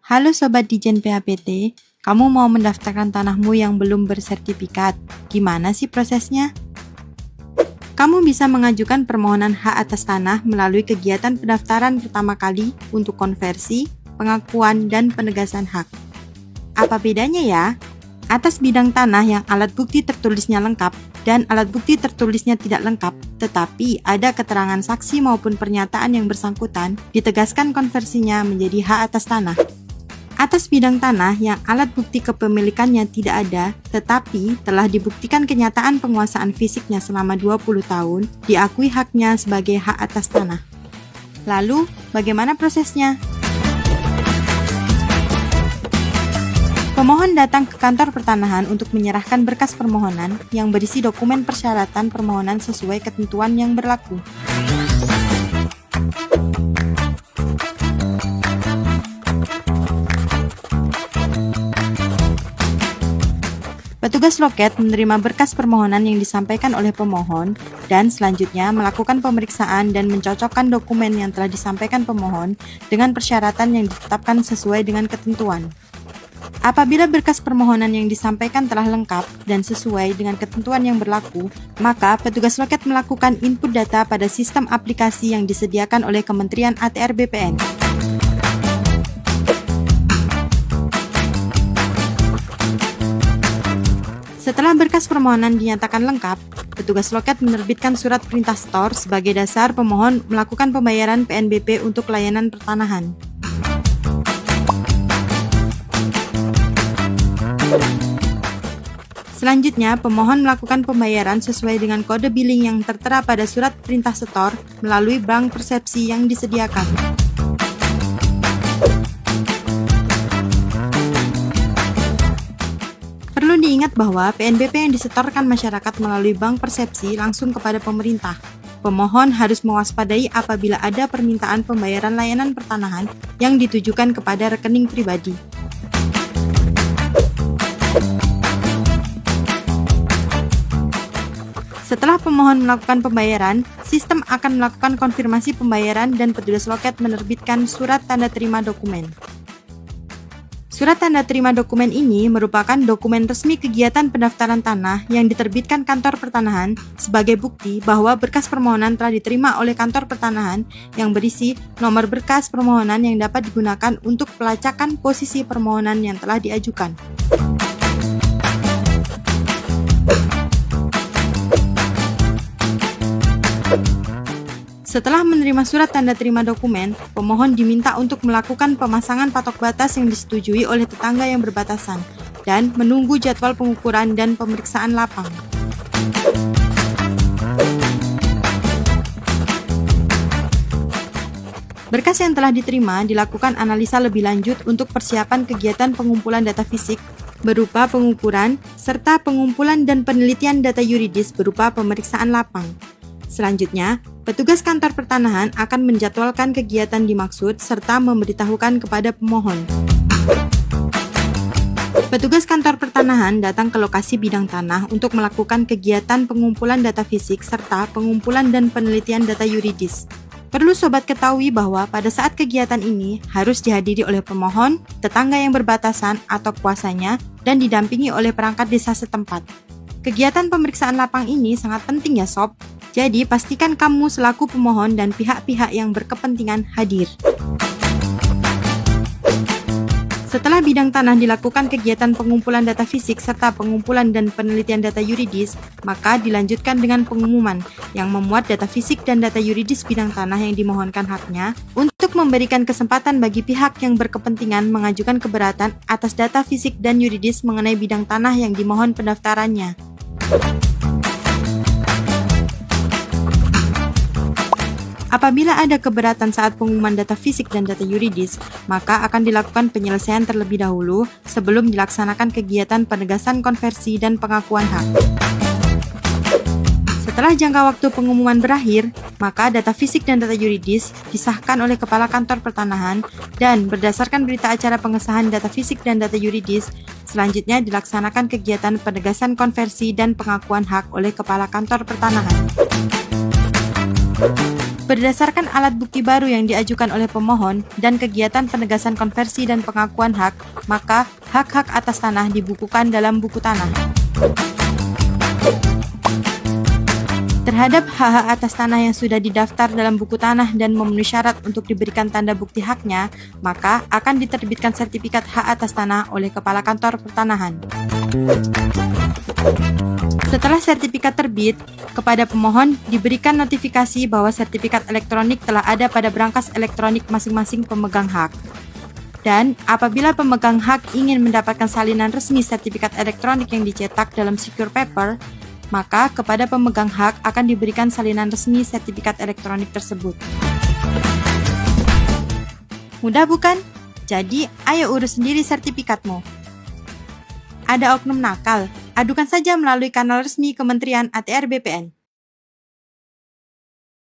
Halo Sobat Dijen PHPT, kamu mau mendaftarkan tanahmu yang belum bersertifikat. Gimana sih prosesnya? Kamu bisa mengajukan permohonan hak atas tanah melalui kegiatan pendaftaran pertama kali untuk konversi, pengakuan, dan penegasan hak. Apa bedanya ya? Atas bidang tanah yang alat bukti tertulisnya lengkap dan alat bukti tertulisnya tidak lengkap, tetapi ada keterangan saksi maupun pernyataan yang bersangkutan, ditegaskan konversinya menjadi hak atas tanah. Atas bidang tanah yang alat bukti kepemilikannya tidak ada, tetapi telah dibuktikan kenyataan penguasaan fisiknya selama 20 tahun, diakui haknya sebagai hak atas tanah. Lalu, bagaimana prosesnya? Pemohon datang ke kantor pertanahan untuk menyerahkan berkas permohonan yang berisi dokumen persyaratan permohonan sesuai ketentuan yang berlaku. Petugas loket menerima berkas permohonan yang disampaikan oleh pemohon dan selanjutnya melakukan pemeriksaan dan mencocokkan dokumen yang telah disampaikan pemohon dengan persyaratan yang ditetapkan sesuai dengan ketentuan. Apabila berkas permohonan yang disampaikan telah lengkap dan sesuai dengan ketentuan yang berlaku, maka petugas loket melakukan input data pada sistem aplikasi yang disediakan oleh Kementerian ATR BPN. Setelah berkas permohonan dinyatakan lengkap, petugas loket menerbitkan surat perintah setor sebagai dasar pemohon melakukan pembayaran PNBP untuk layanan pertanahan. Selanjutnya, pemohon melakukan pembayaran sesuai dengan kode billing yang tertera pada surat perintah setor melalui bank persepsi yang disediakan. Perlu diingat bahwa PNBP yang disetorkan masyarakat melalui bank persepsi langsung kepada pemerintah. Pemohon harus mewaspadai apabila ada permintaan pembayaran layanan pertanahan yang ditujukan kepada rekening pribadi. Setelah pemohon melakukan pembayaran, sistem akan melakukan konfirmasi pembayaran dan petugas loket menerbitkan surat tanda terima dokumen. Surat tanda terima dokumen ini merupakan dokumen resmi kegiatan pendaftaran tanah yang diterbitkan kantor pertanahan sebagai bukti bahwa berkas permohonan telah diterima oleh kantor pertanahan yang berisi nomor berkas permohonan yang dapat digunakan untuk pelacakan posisi permohonan yang telah diajukan. Setelah menerima surat tanda terima dokumen, pemohon diminta untuk melakukan pemasangan patok batas yang disetujui oleh tetangga yang berbatasan dan menunggu jadwal pengukuran dan pemeriksaan lapang. Berkas yang telah diterima dilakukan analisa lebih lanjut untuk persiapan kegiatan pengumpulan data fisik berupa pengukuran serta pengumpulan dan penelitian data yuridis berupa pemeriksaan lapang. Selanjutnya, petugas kantor pertanahan akan menjadwalkan kegiatan dimaksud serta memberitahukan kepada pemohon. Petugas kantor pertanahan datang ke lokasi bidang tanah untuk melakukan kegiatan pengumpulan data fisik serta pengumpulan dan penelitian data yuridis. Perlu sobat ketahui bahwa pada saat kegiatan ini harus dihadiri oleh pemohon, tetangga yang berbatasan atau kuasanya, dan didampingi oleh perangkat desa setempat. Kegiatan pemeriksaan lapang ini sangat penting ya sob. Jadi, pastikan kamu selaku pemohon dan pihak-pihak yang berkepentingan hadir. Setelah bidang tanah dilakukan kegiatan pengumpulan data fisik serta pengumpulan dan penelitian data yuridis, maka dilanjutkan dengan pengumuman yang memuat data fisik dan data yuridis bidang tanah yang dimohonkan haknya untuk memberikan kesempatan bagi pihak yang berkepentingan mengajukan keberatan atas data fisik dan yuridis mengenai bidang tanah yang dimohon pendaftarannya. Apabila ada keberatan saat pengumuman data fisik dan data yuridis, maka akan dilakukan penyelesaian terlebih dahulu sebelum dilaksanakan kegiatan penegasan konversi dan pengakuan hak. Setelah jangka waktu pengumuman berakhir, maka data fisik dan data yuridis disahkan oleh Kepala Kantor Pertanahan dan berdasarkan berita acara pengesahan data fisik dan data yuridis, selanjutnya dilaksanakan kegiatan penegasan konversi dan pengakuan hak oleh Kepala Kantor Pertanahan. Berdasarkan alat bukti baru yang diajukan oleh pemohon dan kegiatan penegasan konversi dan pengakuan hak, maka hak-hak atas tanah dibukukan dalam buku tanah. Terhadap hak-hak atas tanah yang sudah didaftar dalam buku tanah dan memenuhi syarat untuk diberikan tanda bukti haknya, maka akan diterbitkan sertifikat hak atas tanah oleh Kepala Kantor Pertanahan. Setelah sertifikat terbit, kepada pemohon diberikan notifikasi bahwa sertifikat elektronik telah ada pada berangkas elektronik masing-masing pemegang hak. Dan apabila pemegang hak ingin mendapatkan salinan resmi sertifikat elektronik yang dicetak dalam secure paper, maka kepada pemegang hak akan diberikan salinan resmi sertifikat elektronik tersebut. Mudah bukan? Jadi, ayo urus sendiri sertifikatmu. Ada oknum nakal? Adukan saja melalui kanal resmi Kementerian ATR BPN.